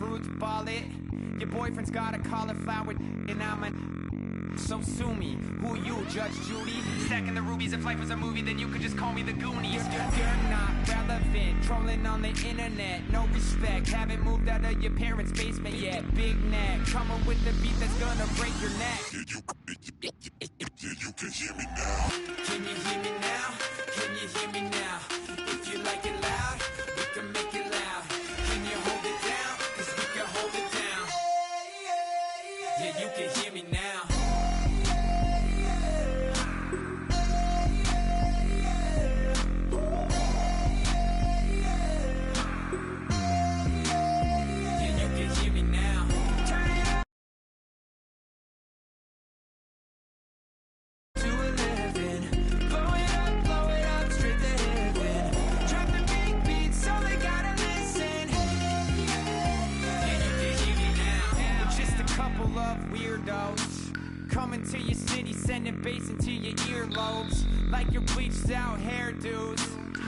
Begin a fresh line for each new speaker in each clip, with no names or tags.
fruits, ball it. Your boyfriend's got a cauliflower, and I'm a... So sue me. Who you, Judge Judy? Stacking the rubies. If life was a movie, then you could just call me the Goonies. You're not relevant. Trolling on the internet. No respect. Haven't moved out of your parents' basement yet. Big neck. Coming with the beat that's gonna break your neck.
You can hear me now.
Can you hear me now? Can you hear me now? If you like it loud, we can make it loud. Can you hold it down? 'Cause we can hold it down. Yeah, you can hear me now. Coming to your city, sending bass into your earlobes, like your bleached out hairdos.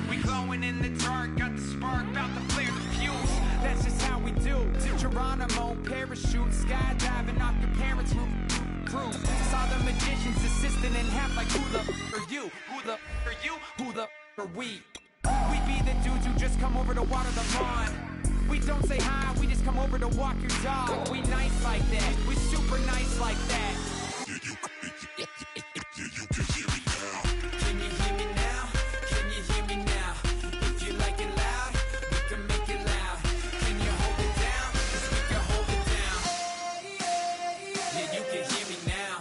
We glowing in the dark, got the spark, about to flare the fuse. That's just how we do. Geronimo, parachute, skydiving off your parents' roof. Saw the magician's assistant in half, like who the are you? Who the are you? Who the are we? We be the dudes who just come over to water the lawn. We don't say hi, we just come over to walk your dog. We nice like that, we super nice like that.
You can hear me now.
Can you hear me now? Can you hear me now? If you like it loud, we can make it loud. Can you hold it down? 'Cause we can hold it down. Yeah, you can hear me now.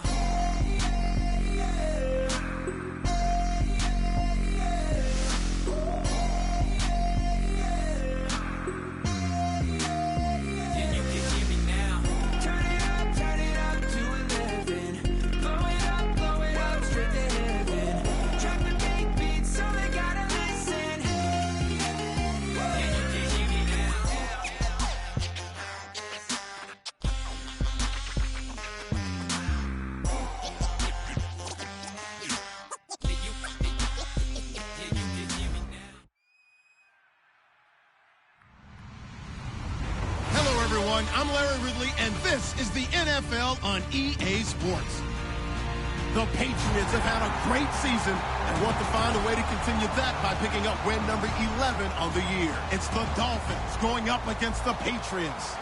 Yeah, you can hear me now. Turn it up to 11. Blow it up straight to heaven. Drop the big beat so they gotta listen. Yeah, you can hear me now.
Hello, everyone. I'm Larry Ridley, and this is the NFL on EA Sports. The Patriots have had a great season and want to find a way to continue that by picking up win number 11 on the year. It's the Dolphins going up against the Patriots.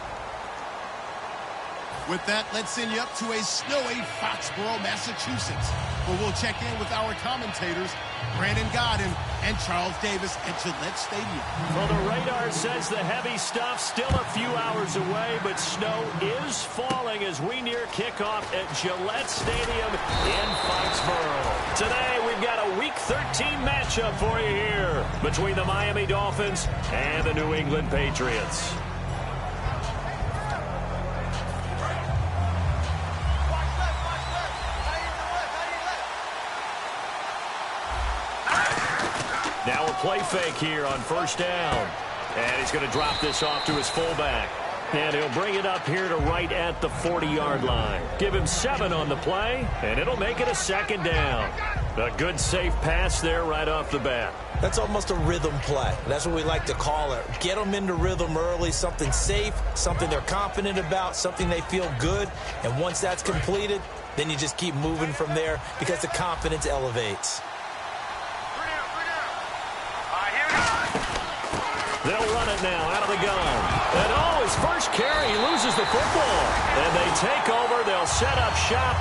With that, let's send you up to a snowy Foxborough, Massachusetts, where we'll check in with our commentators, Brandon Godden and Charles Davis at Gillette Stadium.
Well, the radar says the heavy stuff still a few hours away, but snow is falling as we near kickoff at Gillette Stadium in Foxborough. Today, we've got a Week 13 matchup for you here between the Miami Dolphins and the New England Patriots. Now a play fake here on first down. And he's going to drop this off to his fullback. And he'll bring it up here to right at the 40-yard line. Give him 7 on the play, and it'll make it a second down. A good, safe pass there right off the bat.
That's almost a rhythm play. That's what we like to call it. Get them into rhythm early, something safe, something they're confident about, something they feel good. And once that's completed, then you just keep moving from there because the confidence elevates.
They'll run it now out of the gun. And oh, his first carry, he loses the football. And they take over. They'll set up shop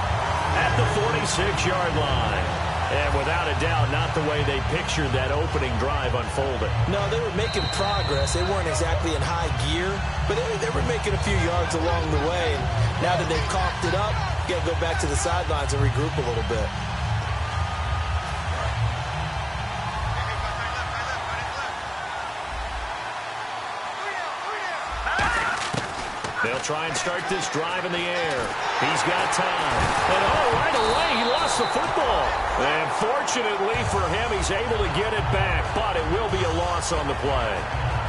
at the 46-yard line. And without a doubt, not the way they pictured that opening drive unfolded.
No, they were making progress. They weren't exactly in high gear, but they were making a few yards along the way. And now that they've coughed it up, you got to go back to the sidelines and regroup a little bit.
They'll try and start this drive in the air. He's got time. And oh, right away, he lost the football. And fortunately for him, he's able to get it back, but it will be a loss on the play.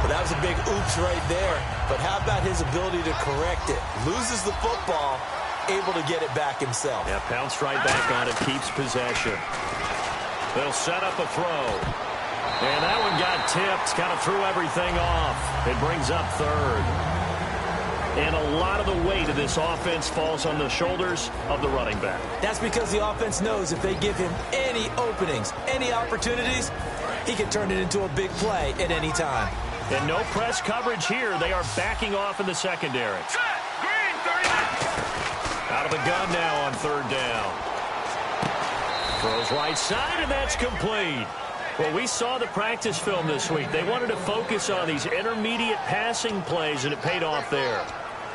Well, that was a big oops right there. But how about his ability to correct it? Loses the football, able to get it back himself.
Yeah, pounced right back on it, keeps possession. They'll set up a throw. And that one got tipped, kind of threw everything off. It brings up third. And a lot of the weight of this offense falls on the shoulders of the running back.
That's because the offense knows if they give him any openings, any opportunities, he can turn it into a big play at any time.
And no press coverage here. They are backing off in the secondary. Out of the gun now on third down. Throws right side, and that's complete. Well, we saw the practice film this week. They wanted to focus on these intermediate passing plays, and it paid off there.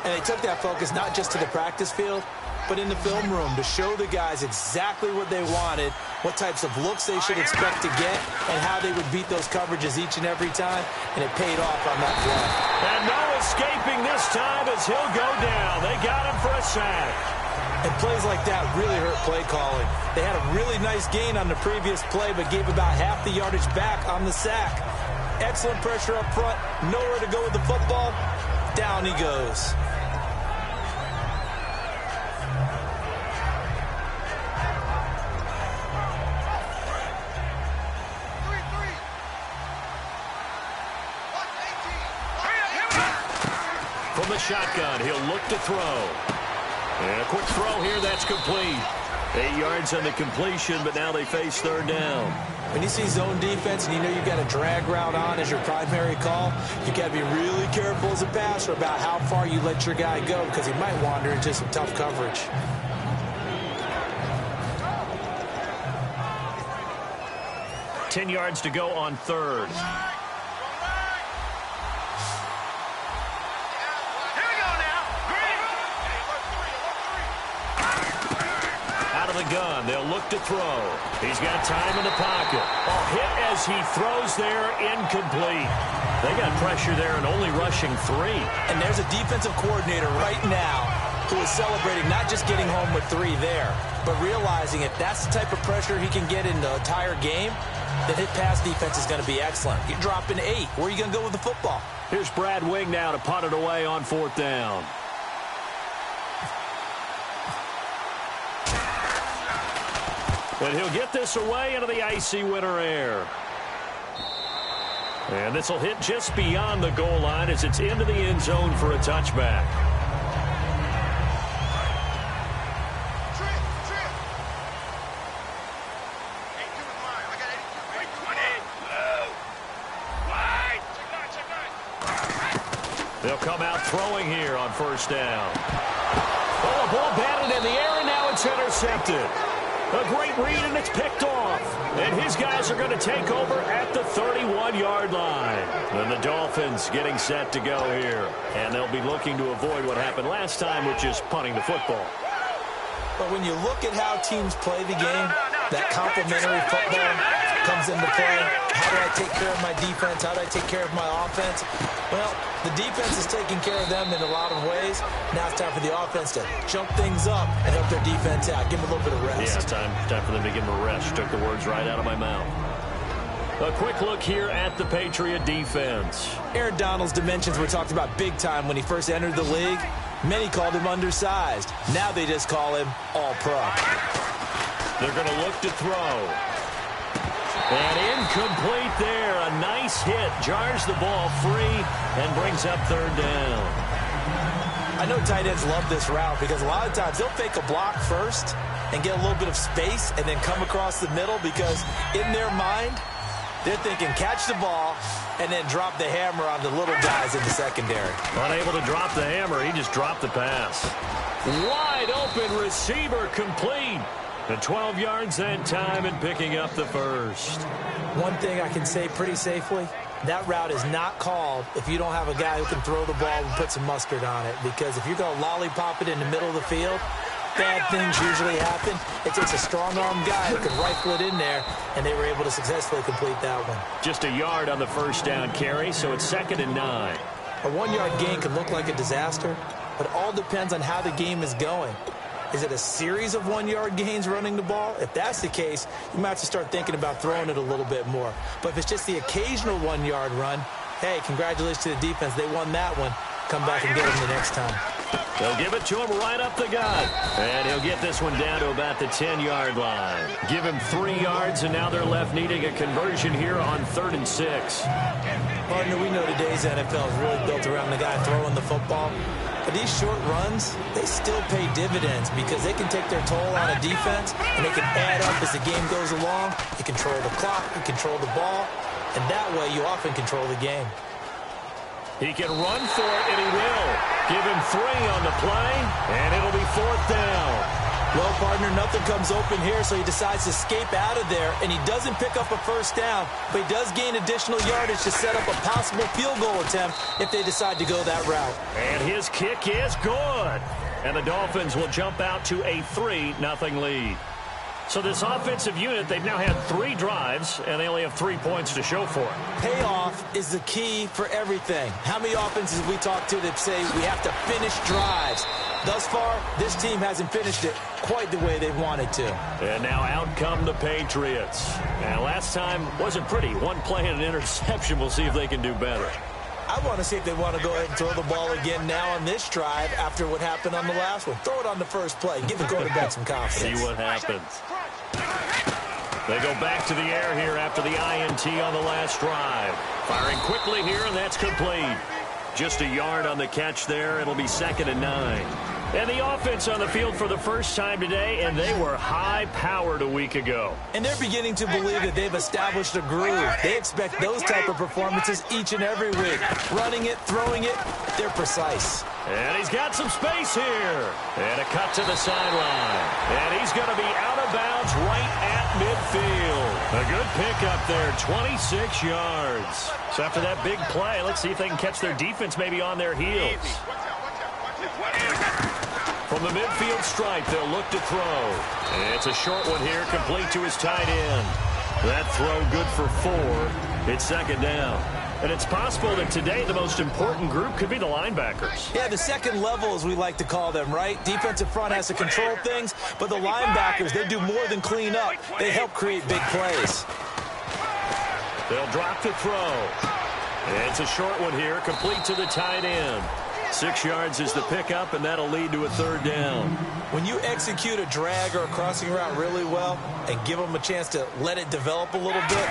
And they took that focus not just to the practice field, but in the film room to show the guys exactly what they wanted, what types of looks they should expect to get, and how they would beat those coverages each and every time, and it paid off on that play.
And no escaping this time as he'll go down. They got him for a sack.
And plays like that really hurt play calling. They had a really nice gain on the previous play, but gave about half the yardage back on the sack. Excellent pressure up front, nowhere to go with the football. Down he goes.
From the shotgun, he'll look to throw. And a quick throw here, that's complete. 8 yards on the completion, but now they face third down.
When you see zone defense and you know you've got a drag route on as your primary call, you got to be really careful as a passer about how far you let your guy go because he might wander into some tough coverage.
Ten yards to go on third. Gun. They'll look to throw. He's got time in the pocket. Hit as he throws there, incomplete. They got pressure there and only rushing 3.
And there's a defensive coordinator right now who is celebrating not just getting home with 3 there, but realizing if that's the type of pressure he can get in the entire game, then his pass defense is going to be excellent. You're dropping 8. Where are you going to go with the football?
Here's Brad Wing now to punt it away on fourth down. And he'll get this away into the icy winter air. And this will hit just beyond the goal line as it's into the end zone for a touchback. They'll come out throwing here on first down. Oh, a ball batted in the air, and now it's intercepted. A great read, and it's picked off. And his guys are going to take over at the 31-yard line. And the Dolphins getting set to go here. And they'll be looking to avoid what happened last time, which is punting the football.
But when you look at how teams play the game, that complementary football comes into play. How do I take care of my defense? How do I take care of my offense? Well, the defense is taking care of them in a lot of ways. Now it's time for the offense to jump things up and help their defense out. Give them a little bit of rest.
Yeah, time for them to give them a rest. Took the words right out of my mouth. A quick look here at the Patriot defense.
Aaron Donald's dimensions were talked about big time when he first entered the league. Many called him undersized. Now they just call him all-pro.
They're going to look to throw. And incomplete there. A nice hit. Jars the ball free and brings up third down.
I know tight ends love this route because a lot of times they'll fake a block first and get a little bit of space and then come across the middle because in their mind, they're thinking catch the ball and then drop the hammer on the little guys in the secondary.
Unable to drop the hammer, he just dropped the pass. Wide open receiver complete. And 12 yards that time and picking up the first.
One thing I can say pretty safely, that route is not called if you don't have a guy who can throw the ball and put some mustard on it. Because if you're going to lollipop it in the middle of the field, bad things usually happen. It takes a strong-arm guy who can rifle it in there, and they were able to successfully complete that one.
Just a yard on the first down carry, so it's 2nd and 9.
A 1-yard gain can look like a disaster, but it all depends on how the game is going. Is it a series of 1-yard gains running the ball? If that's the case, you might have to start thinking about throwing it a little bit more. But if it's just the occasional 1-yard run, hey, congratulations to the defense. They won that one. Come back and get them the next time.
They'll give it to him right up the gut. And he'll get this one down to about the 10-yard line. Give him 3 yards, and now they're left needing a conversion here on 3rd and 6.
Partner, we know today's NFL is really built around the guy throwing the football. But these short runs, they still pay dividends because they can take their toll on a defense, and they can add up as the game goes along. You control the clock, you control the ball, and that way you often control the game.
He can run for it, and he will. Give him 3 on the play, and it'll be 4th down.
Well, partner, nothing comes open here, so he decides to escape out of there, and he doesn't pick up a first down, but he does gain additional yardage to set up a possible field goal attempt if they decide to go that route.
And his kick is good. And the Dolphins will jump out to a 3-0 lead. So this offensive unit, they've now had 3 drives, and they only have 3 points to show for it.
Payoff is the key for everything. How many offenses we talk to that say we have to finish drives? Thus far, this team hasn't finished it quite the way they wanted to.
And now out come the Patriots. And last time wasn't pretty. 1 play and an interception. We'll see if they can do better.
I want to see if they want to go ahead and throw the ball again now on this drive after what happened on the last one. Throw it on the first play. Give the quarterback some confidence.
See what happens. They go back to the air here after the INT on the last drive. Firing quickly here, and that's complete. Just a yard on the catch there. It'll be 2nd and 9. And the offense on the field for the first time today, and they were high-powered a week ago.
And they're beginning to believe that they've established a groove. They expect those type of performances each and every week. Running it, throwing it, they're precise.
And he's got some space here. And a cut to the sideline. And he's going to be out of bounds right at midfield. A good pickup there, 26 yards. So after that big play, let's see if they can catch their defense maybe on their heels. From the midfield stripe, they'll look to throw. It's a short one here, complete to his tight end. That throw good for 4. It's 2nd down. And it's possible that today the most important group could be the linebackers.
Yeah, the second level, as we like to call them, right? Defensive front has to control things, but the linebackers, they do more than clean up. They help create big plays.
They'll drop to throw. It's a short one here, complete to the tight end. 6 yards is the pickup, and that'll lead to a 3rd down.
When you execute a drag or a crossing route really well and give them a chance to let it develop a little bit,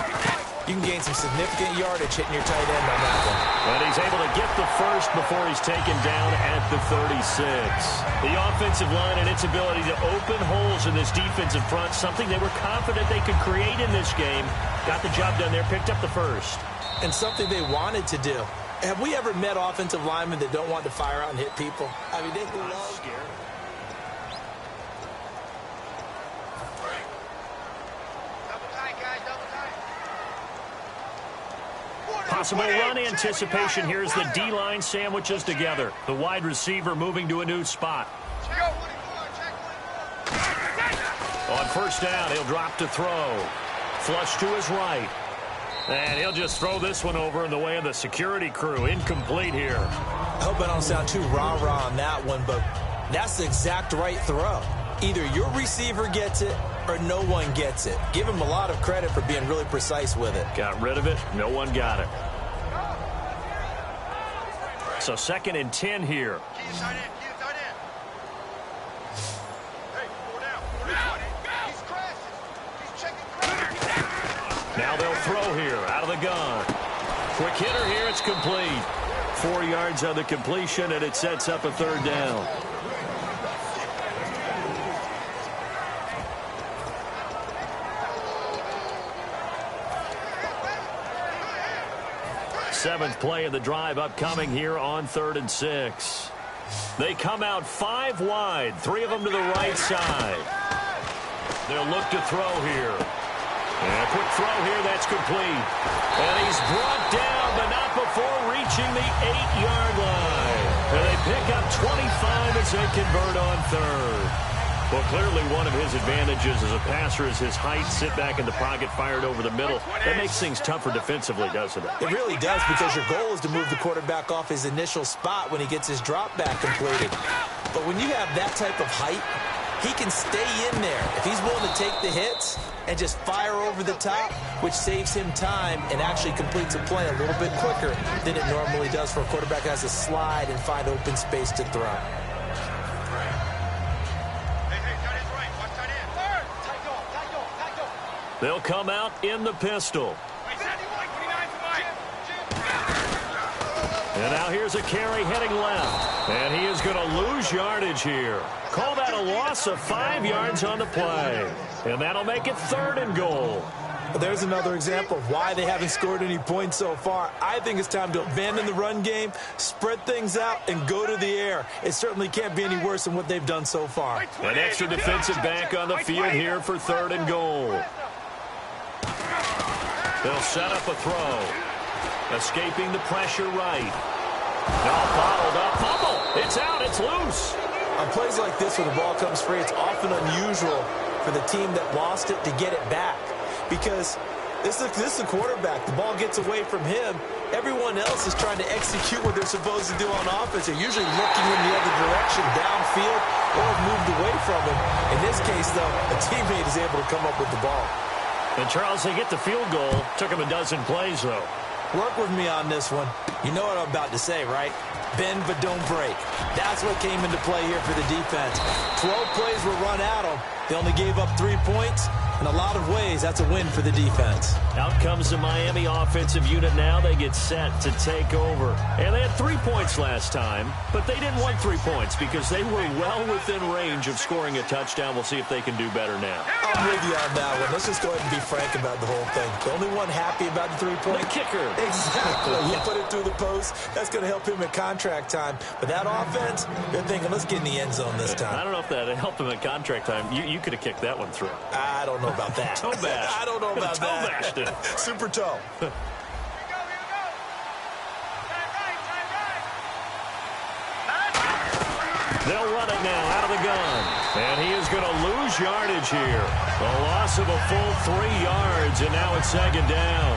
you can gain some significant yardage hitting your tight end on that one.
And he's able to get the first before he's taken down at the 36. The offensive line and its ability to open holes in this defensive front, something they were confident they could create in this game. Got the job done there, picked up the first.
And something they wanted to do. Have we ever met offensive linemen that don't want to fire out and hit people? I mean, they love...
Possible run anticipation here as the D-line sandwiches together. The wide receiver moving to a new spot. On 1st down, he'll drop to throw. Flush to his right. And he'll just throw this one over in the way of the security crew. Incomplete here.
I hope I don't sound too rah-rah on that one, but that's the exact right throw. Either your receiver gets it or no one gets it. Give him a lot of credit for being really precise with it.
Got rid of it. No one got it. So 2nd and 10 here. Now they'll throw here out of the gun. Quick hitter here. It's complete. 4 yards on the completion, and it sets up a 3rd down. Seventh play of the drive upcoming here on 3rd and 6. They come out 5 wide, 3 of them to the right side. They'll look to throw here. And a quick throw here, that's complete. And he's brought down, but not before reaching the 8-yard line. And they pick up 25 as they convert on 3rd. Well, clearly one of his advantages as a passer is his height, sit back in the pocket, fired over the middle. That makes things tougher defensively, doesn't it?
It really does, because your goal is to move the quarterback off his initial spot when he gets his drop back completed. But when you have that type of height, he can stay in there if he's willing to take the hits and just fire over the top, which saves him time and actually completes a play a little bit quicker than it normally does for a quarterback that has to slide and find open space to throw.
They'll come out in the pistol. And now here's a carry heading left. And he is going to lose yardage here. Call that a loss of 5 yards on the play. And that'll make it 3rd and goal.
There's another example of why they haven't scored any points so far. I think it's time to abandon the run game, spread things out, and go to the air. It certainly can't be any worse than what they've done so far.
An extra defensive back on the field here for 3rd and goal. They'll set up a throw. Escaping the pressure right. Now bottled up. Fumble. It's out. It's loose.
On plays like this where the ball comes free, it's often unusual for the team that lost it to get it back. Because this is the quarterback. The ball gets away from him. Everyone else is trying to execute what they're supposed to do on offense. They're usually looking in the other direction, downfield, or have moved away from him. In this case, though, a teammate is able to come up with the ball.
And, Charles, they get the field goal. Took them a dozen plays, though.
Work with me on this one. You know what I'm about to say, right? Bend but don't break. That's what came into play here for the defense. 12 plays were run at them. They only gave up 3 points. In a lot of ways, that's a win for the defense.
Out comes the Miami offensive unit now. They get set to take over. And they had 3 points last time, but they didn't want 3 points because they were well within range of scoring a touchdown. We'll see if they can do better now.
I'm with you on that one. Let's just go ahead and be frank about the whole thing. The only one happy about the 3-point.
The kicker.
Exactly. You put it through the post. That's going to help him at contract time. But that offense, they're thinking, let's get in the end zone this time.
I don't know if that helped him at contract time. You could have kicked that one through.
I don't know about that.
Toe bash.
I don't know about
toe
that.
Bashed it.
Super toe.
They'll run it now out of the gun. And he is going to lose yardage here. A loss of a full 3 yards, and now it's 2nd down.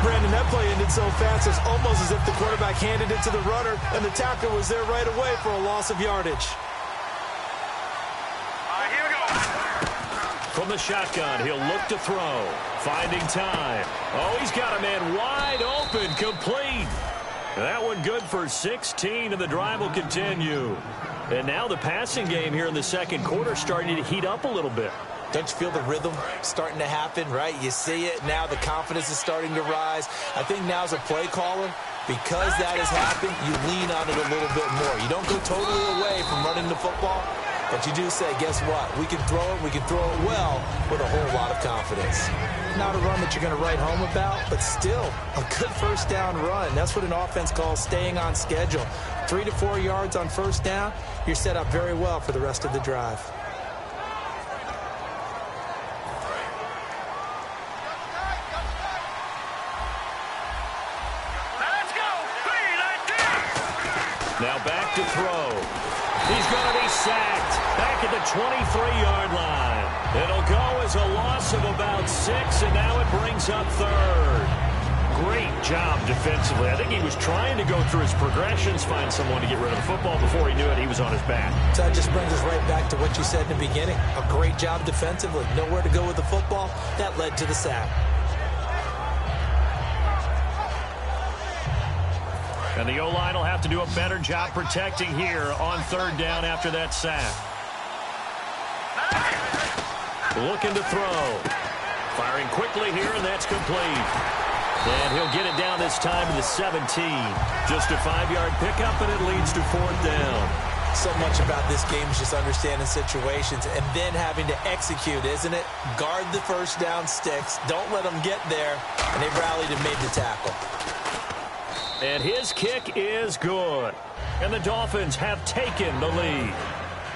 Brandon, that play ended so fast, it's almost as if the quarterback handed it to the runner, and the tackle was there right away for a loss of yardage.
From the shotgun, he'll look to throw. Finding time. Oh, he's got a man wide open, complete. That one good for 16, and the drive will continue. And now the passing game here in the 2nd quarter starting to heat up a little bit.
Don't you feel the rhythm starting to happen, right? You see it. Now the confidence is starting to rise. I think now as a play caller, because that has happened, you lean on it a little bit more. You don't go totally away from running the football. But you do say, guess what? We can throw it well with a whole lot of confidence. Not a run that you're going to write home about, but still a good 1st down run. That's what an offense calls staying on schedule. 3 to 4 yards on 1st down, you're set up very well for the rest of the drive.
Now back to throw. He's going to be sacked back at the 23-yard line. It'll go as a loss of about 6, and now it brings up 3rd. Great job defensively. I think he was trying to go through his progressions, find someone to get rid of the football. Before he knew it, he was on his back.
So that just brings us right back to what you said in the beginning. A great job defensively. Nowhere to go with the football. That led to the sack.
And the O-line will have to do a better job protecting here on 3rd down after that sack. Looking to throw. Firing quickly here, and that's complete. And he'll get it down this time to the 17. Just a 5-yard pickup, and it leads to 4th down.
So much about this game is just understanding situations and then having to execute, isn't it? Guard the 1st down sticks. Don't let them get there. And they rallied and made the tackle.
And his kick is good. And the Dolphins have taken the lead.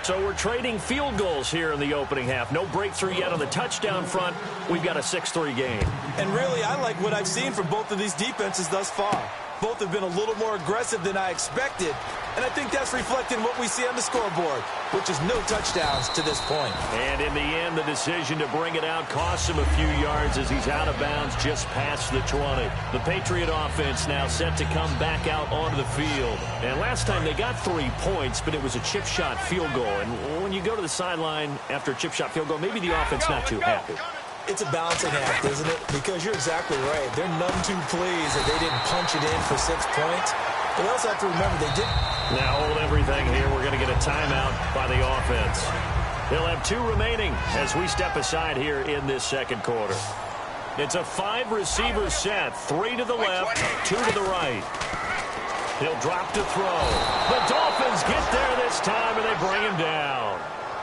So we're trading field goals here in the opening half. No breakthrough yet on the touchdown front. We've got a 6-3 game.
And really, I like what I've seen from both of these defenses thus far. Both have been a little more aggressive than I expected. And I think that's reflected in what we see on the scoreboard, which is no touchdowns to this point.
And in the end, the decision to bring it out costs him a few yards as he's out of bounds just past the 20. The Patriot offense now set to come back out onto the field. And last time they got 3 points, but it was a chip shot field goal. And when you go to the sideline after a chip shot field goal, maybe the offense not too happy.
It's a balancing act, isn't it? Because you're exactly right. They're none too pleased that they didn't punch it in for 6 points. But they also have to remember they did.
Now hold everything here. We're going to get a timeout by the offense. They'll have 2 remaining as we step aside here in this 2nd quarter. It's a 5-receiver set. 3 to the left, 2 to the right. He'll drop to throw. The Dolphins get there this time, and they bring him down.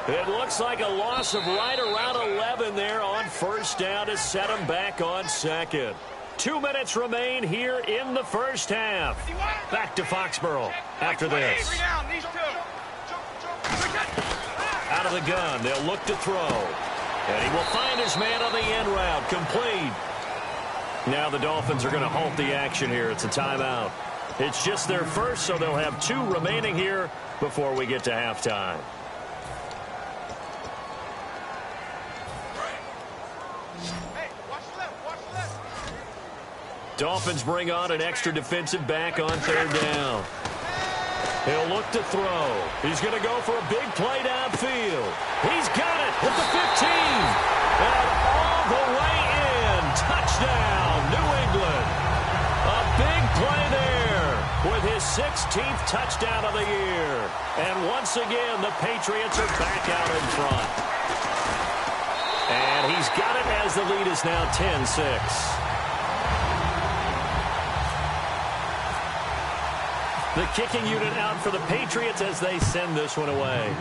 It looks like a loss of right around 11 there on first down to set him back on second. 2 minutes remain here in the first half. Back to Foxborough after this. Out of the gun, they'll look to throw. And he will find his man on the end route, complete. Now the Dolphins are going to halt the action here. It's a timeout. It's just their first, so they'll have 2 remaining here before we get to halftime. Dolphins bring on an extra defensive back on third down. He'll look to throw. He's going to go for a big play downfield. He's got it at the 15. And all the way in. Touchdown, New England. A big play there with his 16th touchdown of the year. And once again, the Patriots are back out in front. And he's got it as the lead is now 10-6. The kicking unit out for the Patriots as they send this one away.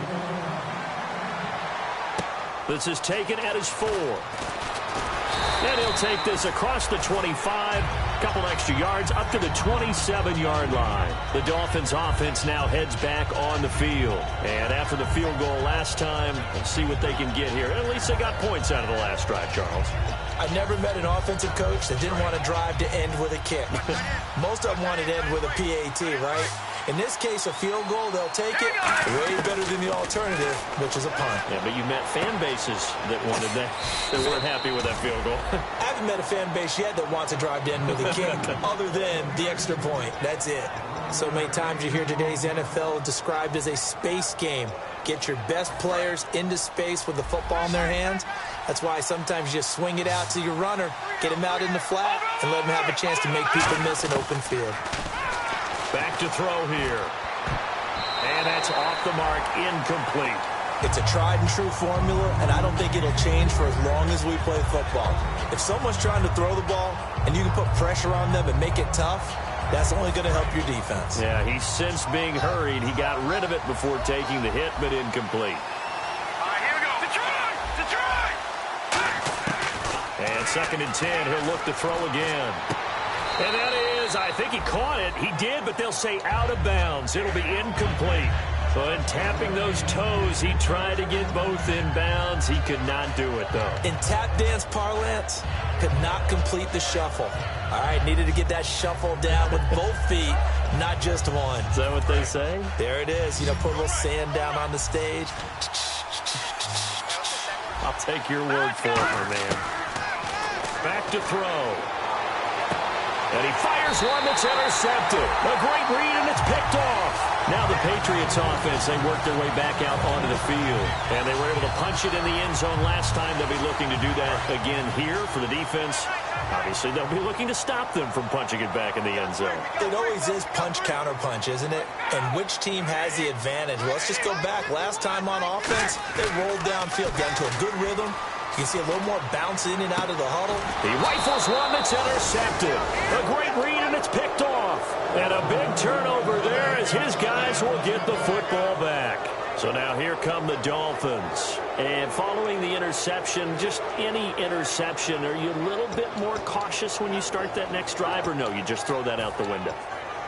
This is taken at his 4. And he'll take this across the 25. Couple extra yards up to the 27-yard line. The Dolphins offense now heads back on the field. And after the field goal last time, we'll see what they can get here. At least they got points out of the last drive, Charles.
I never met an offensive coach that didn't want to drive to end with a kick. Most of them wanted to end with a PAT, right? In this case, a field goal, they'll take it. Way better than the alternative, which is a punt.
Yeah, but you met fan bases that wanted that, that weren't happy with that field goal.
I haven't met a fan base yet that wants to drive to end with a kick, other than the extra point. That's it. So many times you hear today's NFL described as a space game. Get your best players into space with the football in their hands. That's why sometimes you just swing it out to your runner, get him out in the flat, and let him have a chance to make people miss an open field.
Back to throw here. And that's off the mark, incomplete.
It's a tried and true formula, and I don't think it'll change for as long as we play football. If someone's trying to throw the ball and you can put pressure on them and make it tough, that's only going to help your defense.
Yeah, he's since being hurried. He got rid of it before taking the hit, but incomplete.
All right, here we go. Detroit!
And 2nd and 10, he'll look to throw again. And that is, I think he caught it. He did, but they'll say out of bounds. It'll be incomplete. So in tapping those toes, he tried to get both in bounds. He could not do it, though.
In tap dance parlance, could not complete the shuffle. All right, needed to get that shuffle down with both feet, not just one.
Is that what they say?
There it is. You know, put a little sand down on the stage.
I'll take your word for it, my man. Back to throw. And he fires one that's intercepted. A great read, and it's picked off. Now the Patriots offense, they worked their way back out onto the field. And they were able to punch it in the end zone last time. They'll be looking to do that again here for the defense. Obviously, they'll be looking to stop them from punching it back in the end zone.
It always is punch-counter-punch, isn't it? And which team has the advantage? Well, let's just go back. Last time on offense, they rolled downfield, got into a good rhythm. You can see a little more bounce in and out of the huddle.
He rifles one that's intercepted. A great read, and it's picked off. And a big turnover there as his guys will get the football back. So now here come the Dolphins. And following the interception, just any interception, are you a little bit more cautious when you start that next drive, or no, you just throw that out the window?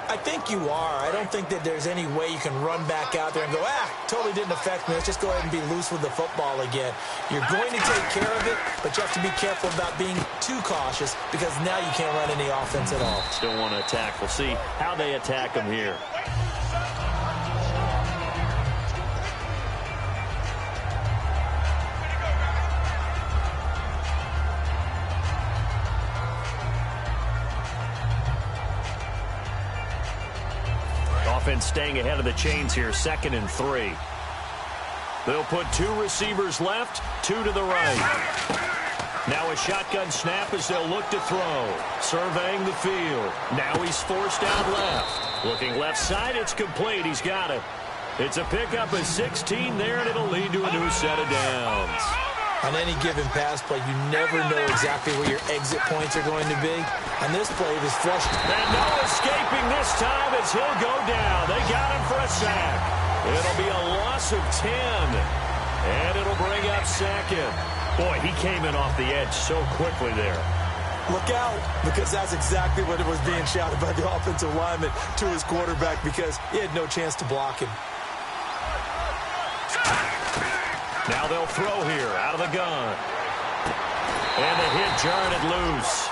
I think you are. I don't think that there's any way you can run back out there and go, totally didn't affect me. Let's just go ahead and be loose with the football again. You're going to take care of it, but you have to be careful about being too cautious because now you can't run any offense at all.
Still want to attack. We'll see how they attack them here. Offense staying ahead of the chains here, 2nd and 3. They'll put 2 receivers left, 2 to the right. Now a shotgun snap as they'll look to throw. Surveying the field. Now he's forced out left. Looking left side, it's complete. He's got it. It's a pickup of 16 there, and it'll lead to a new set of downs.
On any given pass play, you never know exactly where your exit points are going to be. On this play, it was flushed.
And no escaping this time as he'll go down. They got him for a sack. It'll be a loss of 10. And it'll bring up second. Boy, he came in off the edge so quickly there.
Look out, because that's exactly what it was being shouted by the offensive lineman to his quarterback, because he had no chance to block him.
Now they'll throw here out of the gun. And the hit jarred it loose.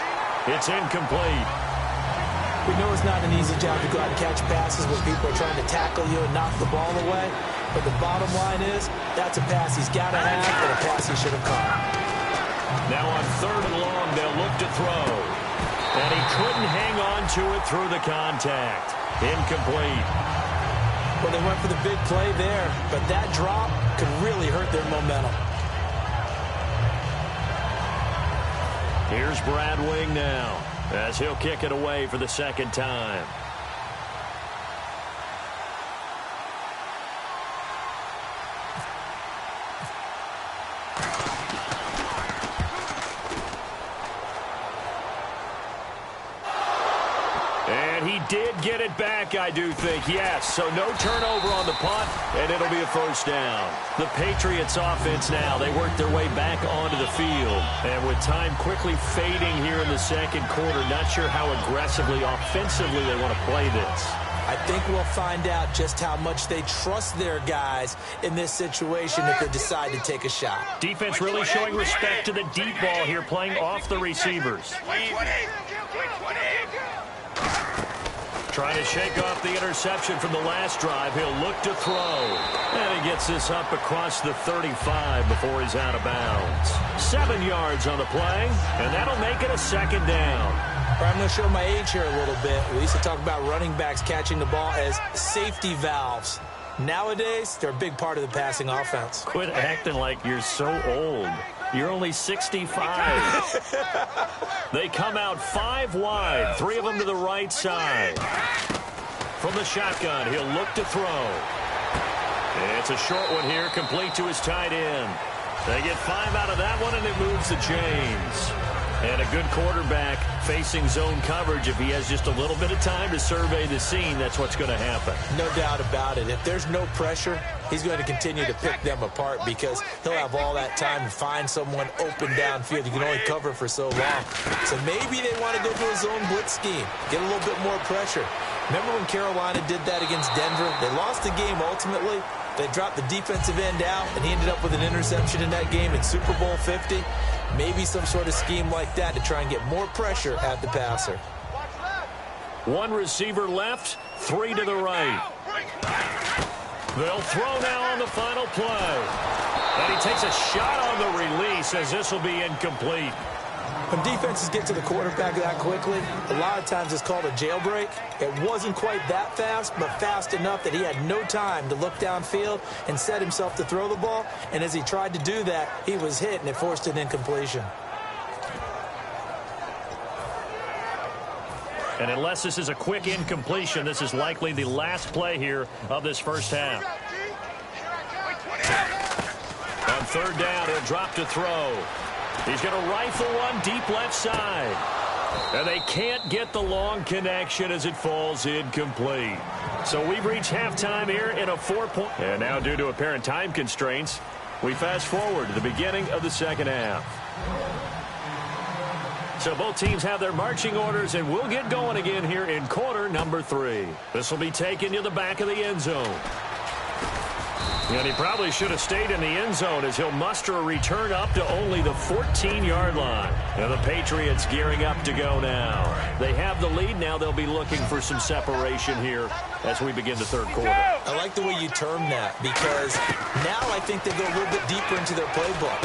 It's incomplete.
We know it's not an easy job to go out and catch passes when people are trying to tackle you and knock the ball away. But the bottom line is, that's a pass he's got to have and a pass he should have caught.
Now on 3rd and long, they'll look to throw. And he couldn't hang on to it through the contact. Incomplete.
Well, they went for the big play there, but that drop could really hurt their momentum.
Here's Brad Wing now, as he'll kick it away for the second time. He did get it back, I do think, yes. So no turnover on the punt, and it'll be a first down. The Patriots offense now, they work their way back onto the field. And with time quickly fading here in the second quarter, not sure how aggressively, offensively they want to play this.
I think we'll find out just how much they trust their guys in this situation if they decide to take a shot.
Defense really showing respect to the deep ball here, playing off the receivers. Trying to shake off the interception from the last drive. He'll look to throw. And he gets this up across the 35 before he's out of bounds. 7 yards on the play, and that'll make it a second down.
I'm going to show my age here a little bit. We used to talk about running backs catching the ball as safety valves. Nowadays, they're a big part of the passing offense.
Quit acting like you're so old. You're only 65. They come out 5 wide, 3 of them to the right side. From the shotgun, he'll look to throw. It's a short one here, complete to his tight end. They get 5 out of that one, and it moves the chains. And a good quarterback facing zone coverage. If he has just a little bit of time to survey the scene, that's what's going to happen.
No doubt about it. If there's no pressure, he's going to continue to pick them apart because he'll have all that time to find someone open downfield. You can only cover for so long. So maybe they want to go to a zone blitz scheme, get a little bit more pressure. Remember when Carolina did that against Denver? They lost the game ultimately. They dropped the defensive end out, and he ended up with an interception in that game in Super Bowl 50. Maybe some sort of scheme like that to try and get more pressure at the passer.
1 receiver left, 3 to the right. They'll throw now on the final play. And he takes a shot on the release as this will be incomplete.
When defenses get to the quarterback that quickly, a lot of times it's called a jailbreak. It wasn't quite that fast, but fast enough that he had no time to look downfield and set himself to throw the ball. And as he tried to do that, he was hit, and it forced an incompletion.
And unless this is a quick incompletion, this is likely the last play here of this first half. On 3rd down, he'll drop to throw. He's going to rifle one deep left side. And they can't get the long connection as it falls incomplete. So we've reached halftime here in a 4-point. And now due to apparent time constraints, we fast forward to the beginning of the second half. So both teams have their marching orders, and we'll get going again here in quarter number 3. This will be taken to the back of the end zone. And he probably should have stayed in the end zone as he'll muster a return up to only the 14-yard line. And the Patriots gearing up to go now. They have the lead. Now they'll be looking for some separation here as we begin the third quarter.
I like the way you term that because now I think they go a little bit deeper into their playbook.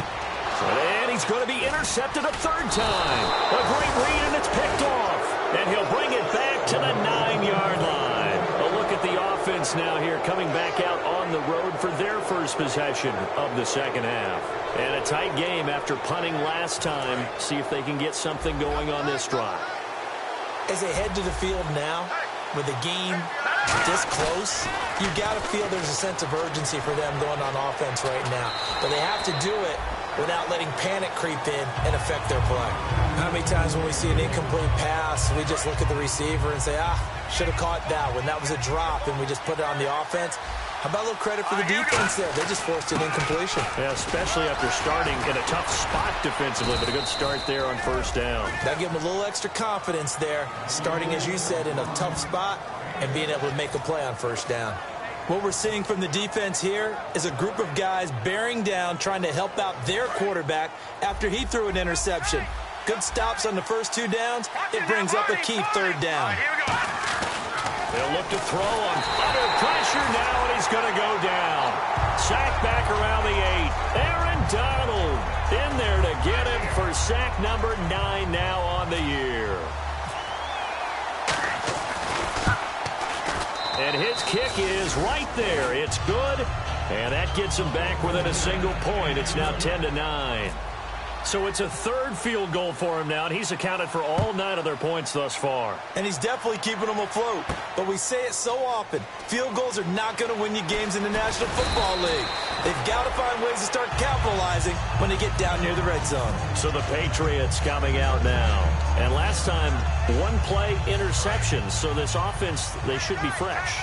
And he's going to be intercepted a 3rd time. A great read, and it's picked off. And he'll bring it back to the 9-yard line. A look at the offense now here coming back out on the road for their first possession of the second half. And a tight game after punting last time. See if they can get something going on this drive.
As they head to the field now, with the game this close, you got to feel there's a sense of urgency for them going on offense right now. But they have to do it without letting panic creep in and affect their play. How many times when we see an incomplete pass, we just look at the receiver and say, should have caught that one. That was a drop, and we just put it on the offense. How about a little credit for the defense there? They just forced an incompletion.
Yeah, especially after starting in a tough spot defensively, but a good start there on first down.
That gave them a little extra confidence there, starting, as you said, in a tough spot and being able to make a play on first down. What we're seeing from the defense here is a group of guys bearing down, trying to help out their quarterback after he threw an interception. Good stops on the first 2 downs. It brings up a key third down.
They'll look to throw him under pressure now, and he's going to go down. Sack back around the 8. Aaron Donald in there to get him for sack number 9 now on the year. And his kick is right there. It's good, and that gets him back within a single point. It's now 10-9. So it's a third field goal for him now, and he's accounted for all 9 of their points thus far.
And he's definitely keeping them afloat. But we say it so often, field goals are not going to win you games in the National Football League. They've got to find ways to start capitalizing when they get down near the red zone.
So the Patriots coming out now. And last time, 1-play interception. So this offense, they should be fresh.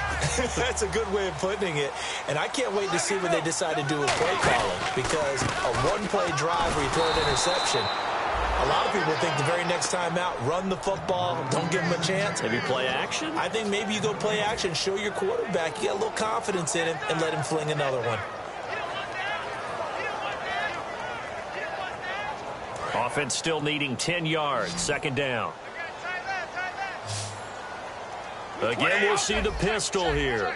That's a good way of putting it. And I can't wait to see what they decide to do with play calling, because a 1-play drive where you throw an interception, a lot of people think the very next time out, run the football, don't give him a chance.
Maybe play action?
I think maybe you go play action, show your quarterback you got a little confidence in him, and let him fling another one.
Offense still needing 10 yards. Second down. Again, we'll see the pistol here.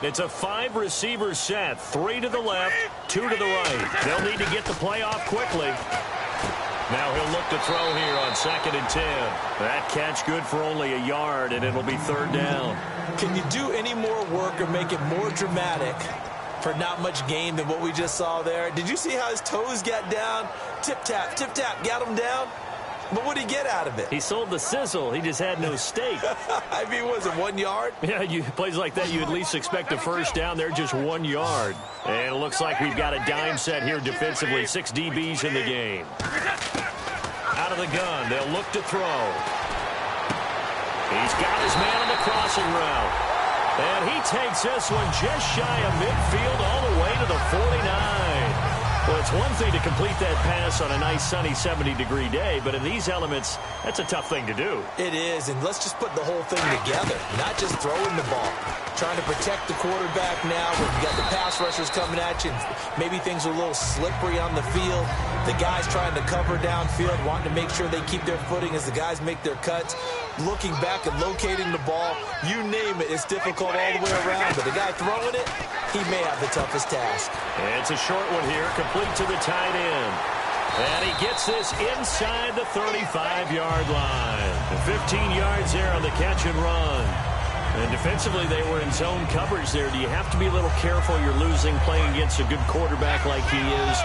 It's a 5-receiver set. 3 to the left, 2 to the right. They'll need to get the play off quickly. Now he'll look to throw here on 2nd and 10. That catch good for only a yard, and it'll be 3rd down.
Can you do any more work or make it more dramatic for not much gain than what we just saw there? Did you see how his toes got down? Tip-tap, got him down. But what did he get out of it?
He sold the sizzle. He just had no steak.
I mean, was it 1 yard?
Yeah, plays like that, you at least expect a first down. They're just 1 yard. And it looks like we've got a dime set here defensively. 6 DBs in the game. Out of the gun, they'll look to throw. He's got his man on the crossing route. And he takes this one just shy of midfield all the way to the 49. Well, it's one thing to complete that pass on a nice sunny 70-degree day, but in these elements, that's a tough thing to do.
It is, and let's just put the whole thing together, not just throwing the ball. Trying to protect the quarterback now when you got the pass rushers coming at you. Maybe things are a little slippery on the field. The guys trying to cover downfield, wanting to make sure they keep their footing as the guys make their cuts. Looking back and locating the ball, you name it, it's difficult all the way around. But the guy throwing it, he may have the toughest task.
And it's a short one here, complete to the tight end. And he gets this inside the 35-yard line. 15 yards there on the catch and run. And defensively, they were in zone coverage there. Do you have to be a little careful? You're losing playing against a good quarterback like he is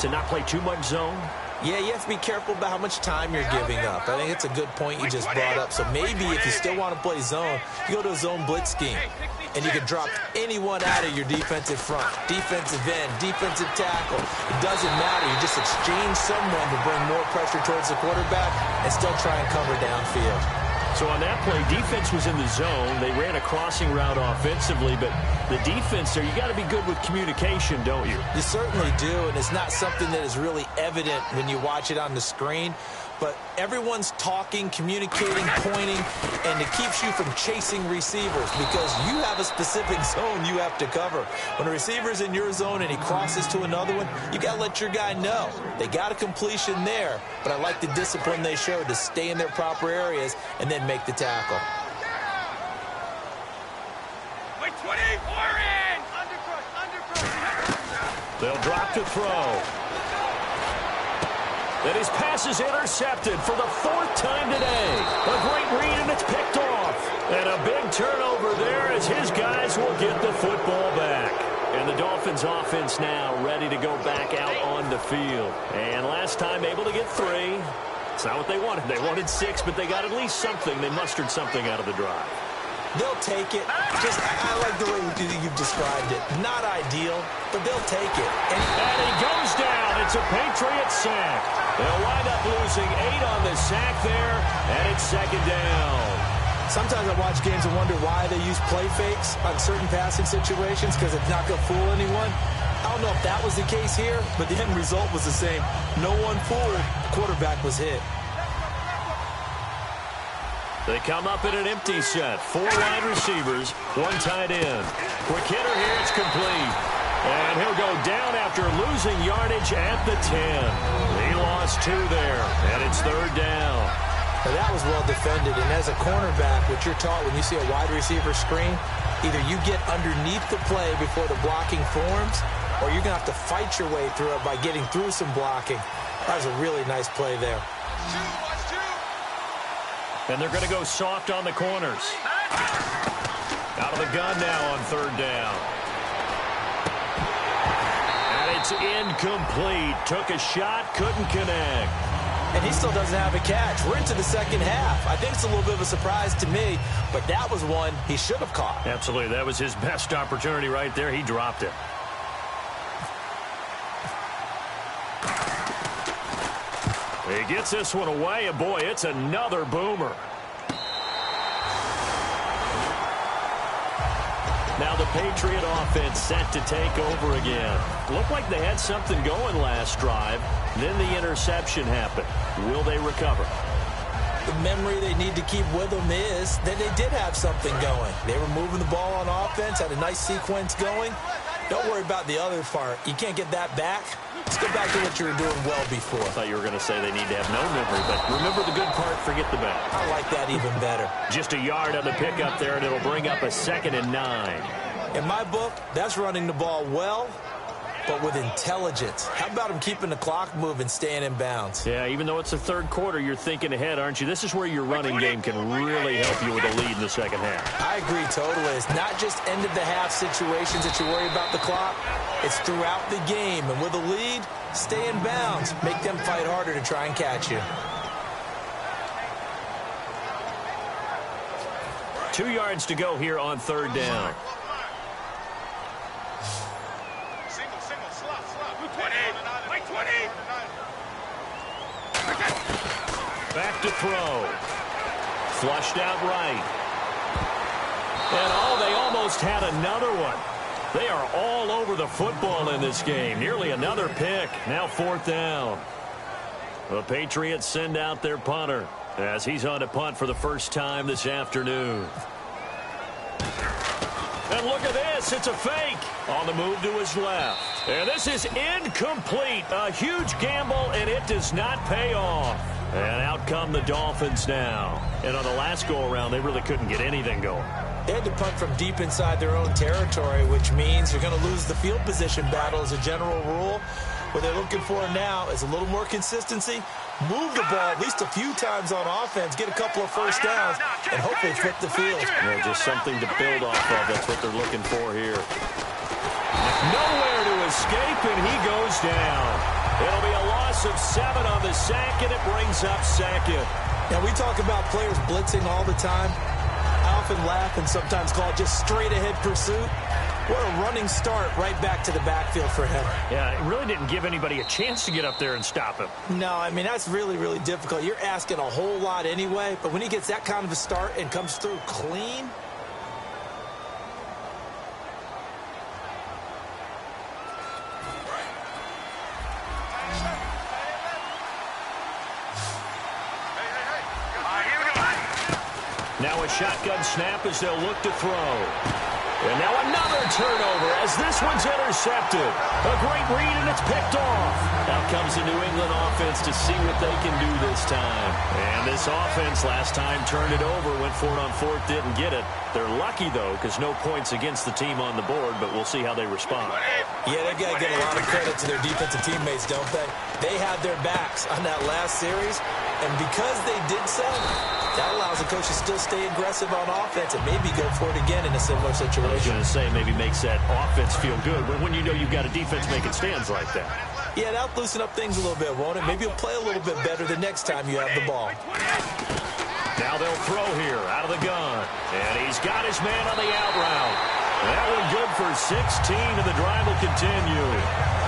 to not play too much zone?
Yeah, you have to be careful about how much time you're giving up. I think it's a good point you just brought up. So maybe if you still want to play zone, you go to a zone blitz scheme. And you can drop anyone out of your defensive front. Defensive end, defensive tackle. It doesn't matter. You just exchange someone to bring more pressure towards the quarterback and still try and cover downfield.
So on that play, defense was in the zone. They ran a crossing route offensively, but the defense there, you got to be good with communication, don't you?
You certainly do, and it's not something that is really evident when you watch it on the screen. But everyone's talking, communicating, pointing, and it keeps you from chasing receivers because you have a specific zone you have to cover. When a receiver's in your zone and he crosses to another one, you got to let your guy know. They got a completion there, but I like the discipline they showed to stay in their proper areas and then make the tackle.
Wait, 24 in!
They'll drop to throw. And his pass is intercepted for the 4th time today. A great read, and it's picked off. And a big turnover there as his guys will get the football back. And the Dolphins offense now ready to go back out on the field. And last time able to get 3. It's not what they wanted. They wanted 6, but they got at least something. They mustered something out of the drive.
They'll take it. I like the way you've described it. Not ideal, but they'll take it.
And he goes down. It's a Patriot sack. They'll wind up losing 8 on the sack there, and it's second down.
Sometimes I watch games and wonder why they use play fakes on certain passing situations, because it's not going to fool anyone. I don't know if that was the case here, but the end result was the same. No one fooled. The quarterback was hit.
They come up in an empty set. 4 wide receivers, 1 tight end. Quick hitter here, it's complete. And he'll go down after losing yardage at the 10. He lost 2 there, and it's third down.
Now that was well defended, and as a cornerback, what you're taught when you see a wide receiver screen, either you get underneath the play before the blocking forms, or you're going to have to fight your way through it by getting through some blocking. That was a really nice play there.
And they're going to go soft on the corners. Out of the gun now on third down. And it's incomplete. Took a shot, couldn't connect.
And he still doesn't have a catch. We're into the second half. I think it's a little bit of a surprise to me, but that was one he should have caught.
Absolutely. That was his best opportunity right there. He dropped it. He gets this one away, and boy, it's another boomer. Now the Patriot offense set to take over again. Looked like they had something going last drive. Then the interception happened. Will they recover?
The memory they need to keep with them is that they did have something going. They were moving the ball on offense, had a nice sequence going. Don't worry about the other part. You can't get that back. Let's go back to what you were doing well before.
I thought you were going to say they need to have no memory, but remember the good part, forget the bad.
I like that even better.
Just a yard on the pickup there, and it'll bring up a 2nd and 9.
In my book, that's running the ball well, but with intelligence. How about him keeping the clock moving, staying in bounds?
Yeah, even though it's the third quarter, you're thinking ahead, aren't you? This is where your running game can really help you with a lead in the second half.
I agree totally. It's not just end-of-the-half situations that you worry about the clock. It's throughout the game. And with a lead, stay in bounds. Make them fight harder to try and catch you.
2 yards to go here on third down. Back to throw. Flushed out right. And they almost had another one. They are all over the football in this game. Nearly another pick. Now 4th down. The Patriots send out their punter as he's on to punt for the first time this afternoon. And look at this. It's a fake. On the move to his left. And this is incomplete. A huge gamble, and it does not pay off. And out come the Dolphins now. And on the last go-around, they really couldn't get anything going.
They had to punt from deep inside their own territory, which means you're going to lose the field position battle as a general rule. What they're looking for now is a little more consistency, move the ball at least a few times on offense, get a couple of first downs, and hopefully flip the field.
Yeah, just something to build off of. That's what they're looking for here. Nowhere to escape, and he goes down. It'll be a loss of 7 on the sack, and it brings up 2nd.
Now, we talk about players blitzing all the time. I often laugh and sometimes call it just straight-ahead pursuit. What a running start right back to the backfield for him.
Yeah, it really didn't give anybody a chance to get up there and stop him.
No, I mean, that's really, really difficult. You're asking a whole lot anyway, but when he gets that kind of a start and comes through clean...
Now a shotgun snap as they'll look to throw. And now another turnover as this one's intercepted. A great read, and it's picked off. Out comes the New England offense to see what they can do this time. And this offense last time turned it over, went for it on 4th, didn't get it. They're lucky, though, because no points against the team on the board, but we'll see how they respond.
Yeah, they've got to give a lot of credit to their defensive teammates, don't they? They had their backs on that last series, and because they did so, that allows the coach to still stay aggressive on offense and maybe go for it again in a similar situation.
I was going to say maybe makes that offense feel good when you know you've got a defense making stands like that.
Yeah, that'll loosen up things a little bit, won't it? Maybe you'll play a little bit better the next time you have the ball.
Now they'll throw here out of the gun. And he's got his man on the out route. That one good for 16, and the drive will continue.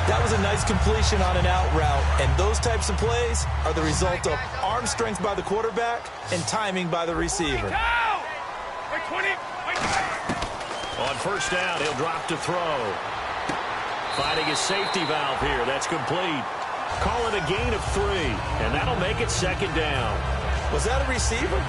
That was a nice completion on an out route, and those types of plays are the result of arm strength by the quarterback and timing by the receiver.
On first down, he'll drop to throw. Finding his safety valve here. That's complete. Call it a gain of 3, and that'll make it second down.
Was that a receiver?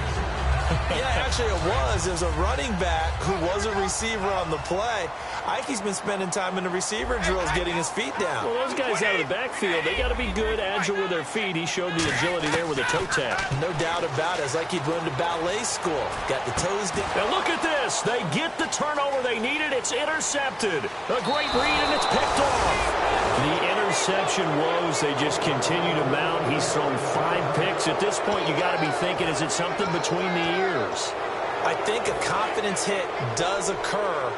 Yeah, actually it was. It was a running back who was a receiver on the play. Ikey's been spending time in the receiver drills getting his feet down.
Well, those guys out of the backfield, they got to be good, agile with their feet. He showed the agility there with a toe tap.
No doubt about it. It's like he'd run to ballet school. Got the toes down.
Now look at this. They get the turnover they needed. It's intercepted. A great read, and it's picked off. The interception woes, they just continue to mount. He's thrown 5 picks. At this point, you got to be thinking, is it something between the ears?
I think a confidence hit does occur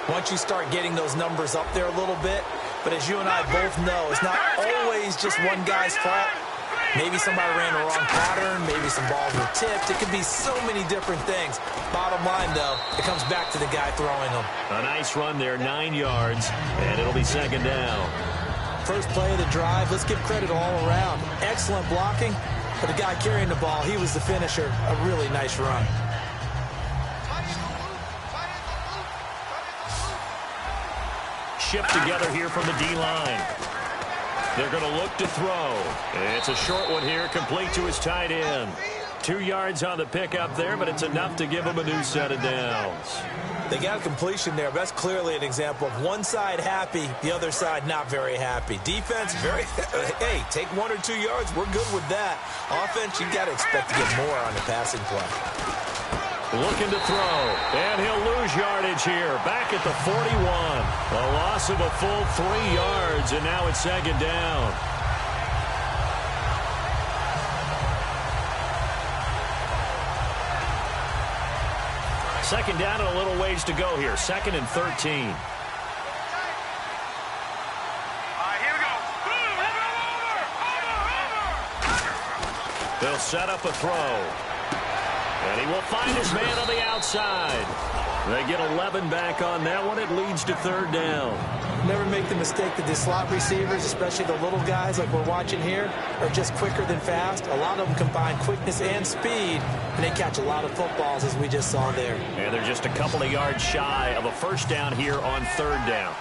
once you start getting those numbers up there a little bit. But as you and I both know, it's not always just one guy's fault. Maybe somebody ran a wrong pattern. Maybe some balls were tipped. It could be so many different things. Bottom line, though, it comes back to the guy throwing them.
A nice run there, 9 yards, and it'll be second down.
First play of the drive, let's give credit all around. Excellent blocking, but the guy carrying the ball, he was the finisher. A really nice run.
Shipped together here from the D-line. They're going to look to throw. It's a short one here, complete to his tight end. 2 yards on the pickup there, but it's enough to give him a new set of downs.
They got a completion there. That's clearly an example of one side happy, the other side not very happy. Defense, hey, take 1 or 2 yards. We're good with that. Offense, you got to expect to get more on the passing play.
Looking to throw, and he'll lose yardage here. Back at the 41. A loss of a full 3 yards, and now it's second down. Second down and a little ways to go here. 2nd and 13.
Here we go. Over.
They'll set up a throw. And he will find his man on the outside. They get 11 back on that one. It leads to third down.
Never make the mistake that the slot receivers, especially the little guys like we're watching here, are just quicker than fast. A lot of them combine quickness and speed, and they catch a lot of footballs, as we just saw there.
And they're just a couple of yards shy of a first down here on third down.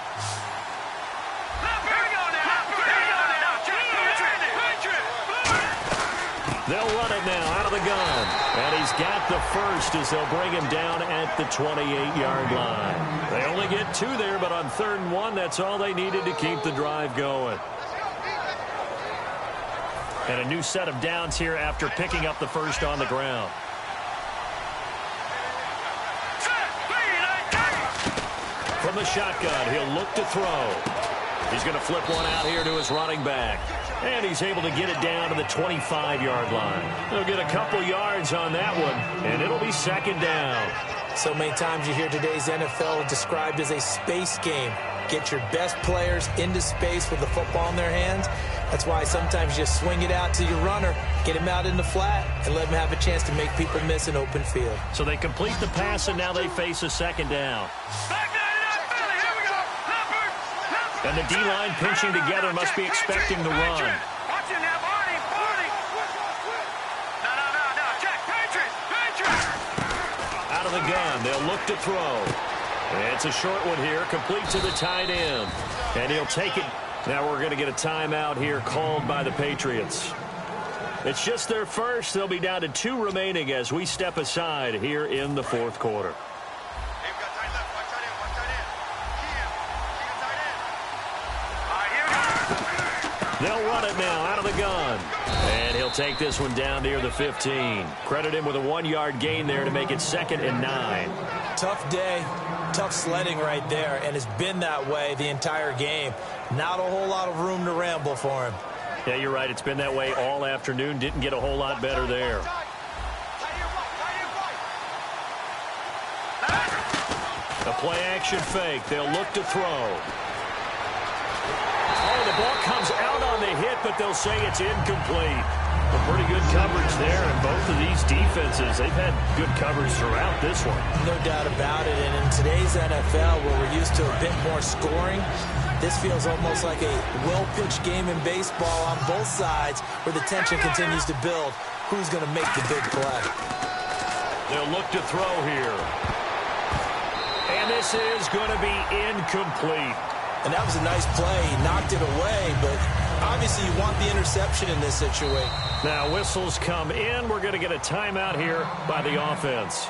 They'll run it now out of the gun. And he's got the first as they'll bring him down at the 28-yard line. They only get 2 there, but on 3rd and 1, that's all they needed to keep the drive going. And a new set of downs here after picking up the first on the ground. From the shotgun, he'll look to throw. He's going to flip one out here to his running back. And he's able to get it down to the 25-yard line. He'll get a couple yards on that one, and it'll be second down.
So many times you hear today's NFL described as a space game. Get your best players into space with the football in their hands. That's why sometimes you swing it out to your runner, get him out in the flat, and let him have a chance to make people miss an open field.
So they complete the pass, and now they face a second down. And the D-line pinching together must be expecting the run. Out of the gun, they'll look to throw. It's a short one here, complete to the tight end. And he'll take it. Now we're going to get a timeout here called by the Patriots. It's just their first. They'll be down to 2 remaining as we step aside here in the 4th quarter. They'll run it now out of the gun. And he'll take this one down near the 15. Credit him with a 1-yard gain there to make it 2nd and 9.
Tough day, tough sledding right there, and it's been that way the entire game. Not a whole lot of room to ramble for him.
Yeah, you're right. It's been that way all afternoon. Didn't get a whole lot better there. A play-action fake. They'll look to throw. Oh, the ball comes out on the hit, but they'll say it's incomplete. Pretty good coverage there, and both of these defenses, they've had good coverage throughout this one.
No doubt about it, and in today's NFL, where we're used to a bit more scoring, this feels almost like a well-pitched game in baseball on both sides, where the tension continues to build. Who's going to make the big play?
They'll look to throw here. And this is going to be incomplete.
And that was a nice play. He knocked it away, but obviously you want the interception in this situation.
Now whistles come in. We're going to get a timeout here by the offense.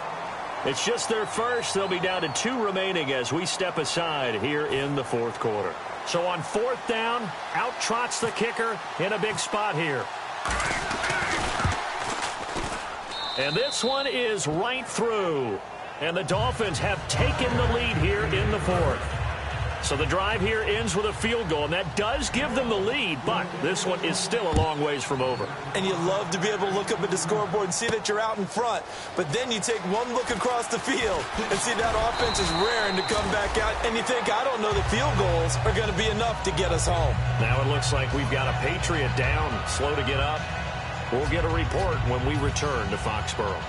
It's just their first. They'll be down to 2 remaining as we step aside here in the fourth quarter. So on 4th down, out trots the kicker in a big spot here. And this one is right through. And the Dolphins have taken the lead here in the 4th. So the drive here ends with a field goal, and that does give them the lead, but this one is still a long ways from over.
And you love to be able to look up at the scoreboard and see that you're out in front, but then you take one look across the field and see that offense is raring to come back out, and you think, I don't know, the field goals are going to be enough to get us home.
Now it looks like we've got a Patriot down, slow to get up. We'll get a report when we return to Foxborough.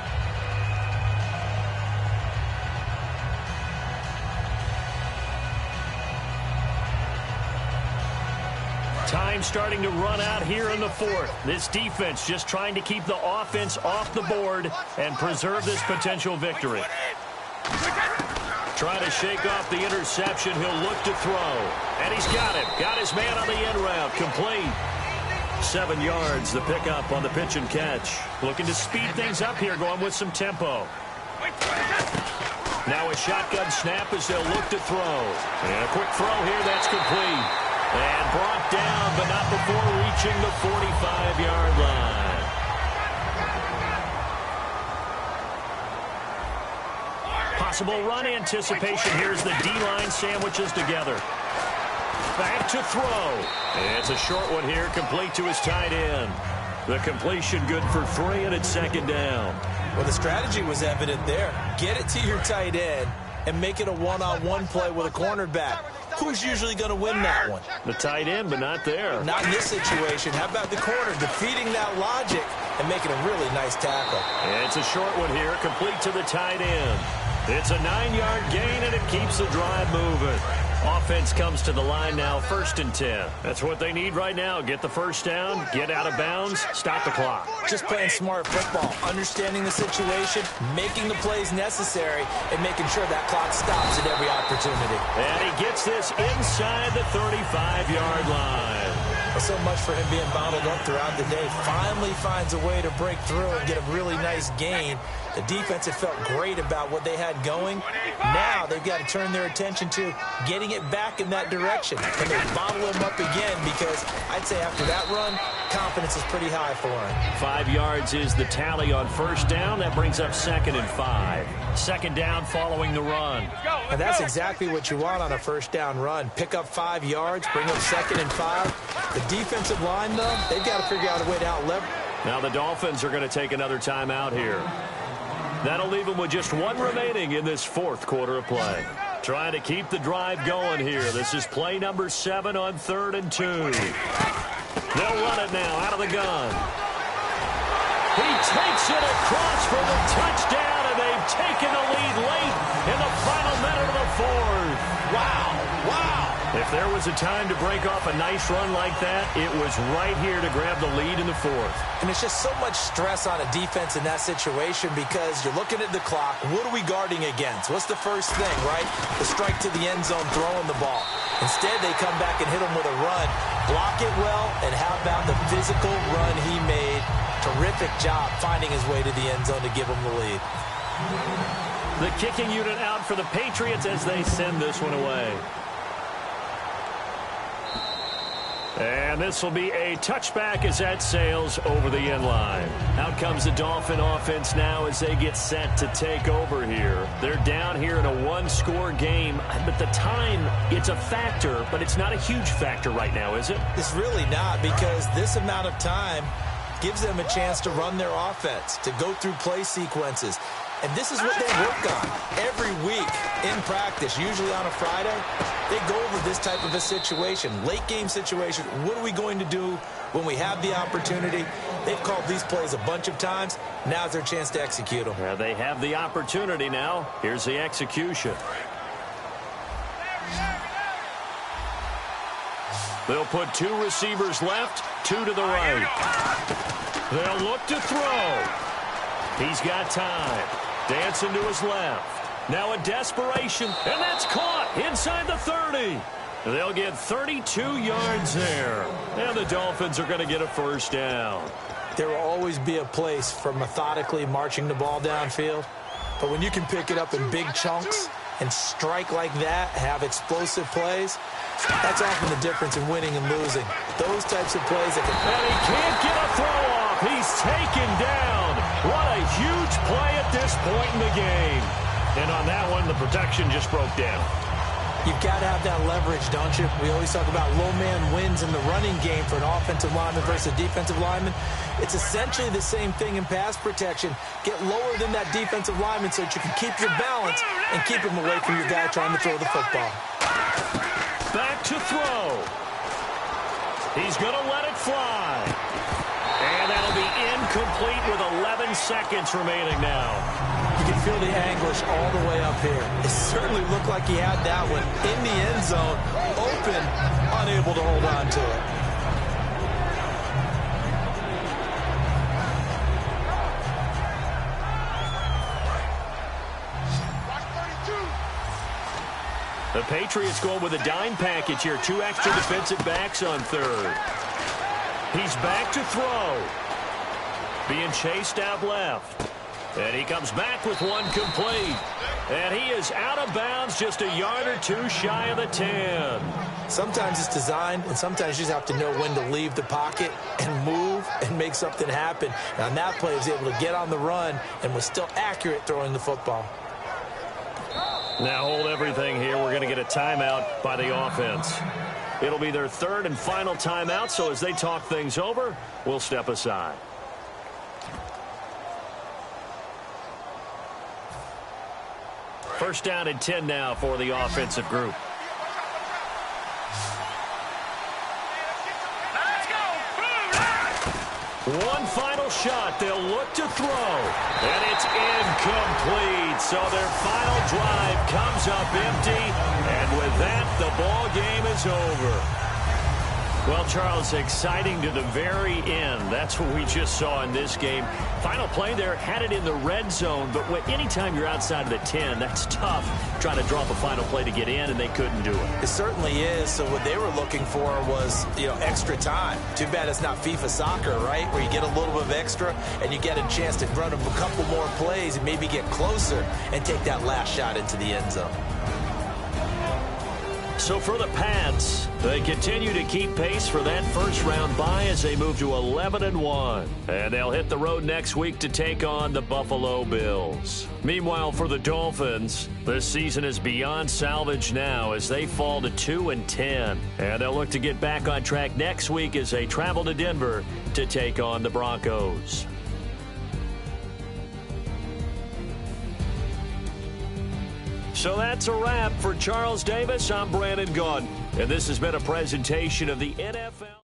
Time starting to run out here in the 4th. This defense just trying to keep the offense off the board and preserve this potential victory. Trying to shake off the interception. He'll look to throw. And he's got him. Got his man on the end route. Complete. 7 yards, the pickup on the pitch and catch. Looking to speed things up here, going with some tempo. Now a shotgun snap as they'll look to throw. And a quick throw here, that's complete. And brought down, but not before reaching the 45-yard line. Possible run anticipation. Here's the D-line sandwiches together. Back to throw. And it's a short one here, complete to his tight end. The completion good for 3, and it's 2nd down.
Well, the strategy was evident there. Get it to your tight end and make it a one-on-one play with a cornerback. Who's usually going to win that one?
The tight end, but not there.
Not in this situation. How about the corner defeating that logic and making a really nice tackle?
And it's a short one here, complete to the tight end. It's a 9-yard gain, and it keeps the drive moving. Offense comes to the line now, 1st and 10. That's what they need right now. Get the first down, get out of bounds, stop the clock.
Just playing smart football, understanding the situation, making the plays necessary, and making sure that clock stops at every opportunity.
And he gets this inside the 35-yard line.
Well, so much for him being bottled up throughout the day. Finally finds a way to break through and get a really nice gain. The defense had felt great about what they had going. Now they've got to turn their attention to getting it back in that direction. Can they bottle him up again? Because I'd say after that run, confidence is pretty high for him.
5 yards is the tally on 1st down. That brings up 2nd and 5. 2nd down following the run.
And that's exactly what you want on a 1st down run. Pick up 5 yards, bring up 2nd and 5. The defensive line, though, they've got to figure out a way to out-leverage.
Now the Dolphins are going to take another timeout here. That'll leave them with just 1 remaining in this 4th quarter of play. Trying to keep the drive going here. This is play number 7 on 3rd and 2. They'll run it now out of the gun. He takes it across for the touchdown, and they've taken the lead late in the final minute of the 4th.
Wow, wow.
If there was a time to break off a nice run like that, it was right here to grab the lead in the 4th.
And it's just so much stress on a defense in that situation because you're looking at the clock. What are we guarding against? What's the first thing, right? The strike to the end zone, throwing the ball. Instead, they come back and hit him with a run. Block it well, and how about the physical run he made? Terrific job finding his way to the end zone to give him the lead.
The kicking unit out for the Patriots as they send this one away. And this will be a touchback as that sails over the end line. Out comes the Dolphin offense now as they get set to take over here. They're down here in a 1-score game. But the time, it's a factor, but it's not a huge factor right now, is it?
It's really not, because this amount of time gives them a chance to run their offense, to go through play sequences. And this is what they work on every week in practice, usually on a Friday. They go over this type of a situation, late game situation. What are we going to do when we have the opportunity? They've called these plays a bunch of times. Now's their chance to execute them.
Yeah, they have the opportunity now. Here's the execution. They'll put 2 receivers left, 2 to the right. They'll look to throw. He's got time. Dancing to his left. Now a desperation, and that's caught inside the 30. They'll get 32 yards there. And the Dolphins are going to get a first down.
There will always be a place for methodically marching the ball downfield. But when you can pick it up in big chunks and strike like that, have explosive plays, that's often the difference in winning and losing. Those types of plays that can...
And he can't get a throw off. He's taken down. What a huge play at this point in the game. And on that one, the protection just broke down.
You've got to have that leverage, don't you? We always talk about low man wins in the running game for an offensive lineman versus a defensive lineman. It's essentially the same thing in pass protection. Get lower than that defensive lineman so that you can keep your balance and keep him away from your guy trying to throw the football.
Back to throw. He's going to let it fly. And that'll be incomplete with 11 seconds remaining now.
You can feel the anguish all the way up here. It certainly looked like he had that one in the end zone, open, unable to hold on to it.
The Patriots going with a dime package here. 2 extra defensive backs on third. He's back to throw. Being chased out left. And he comes back with one complete. And he is out of bounds just a yard or 2 shy of the 10.
Sometimes it's designed, and sometimes you just have to know when to leave the pocket and move and make something happen. And on that play, he was able to get on the run and was still accurate throwing the football.
Now hold everything here. We're going to get a timeout by the offense. It'll be their 3rd and final timeout, so as they talk things over, we'll step aside. First down and 10 now for the offensive group. One final shot. They'll look to throw. And it's incomplete. So their final drive comes up empty. And with that, the ball game is over. Well, Charles, exciting to the very end. That's what we just saw in this game. Final play there, had it in the red zone. But anytime you're outside of the 10, that's tough trying to drop a final play to get in, and they couldn't do it.
It certainly is. So what they were looking for was, extra time. Too bad it's not FIFA soccer, right, where you get a little bit of extra and you get a chance to run a couple more plays and maybe get closer and take that last shot into the end zone.
So for the Pats, they continue to keep pace for that first-round bye as they move to 11-1. And they'll hit the road next week to take on the Buffalo Bills. Meanwhile, for the Dolphins, this season is beyond salvage now as they fall to 2-10. And they'll look to get back on track next week as they travel to Denver to take on the Broncos. So that's a wrap for Charles Davis. I'm Brandon Gaudin, and this has been a presentation of the NFL.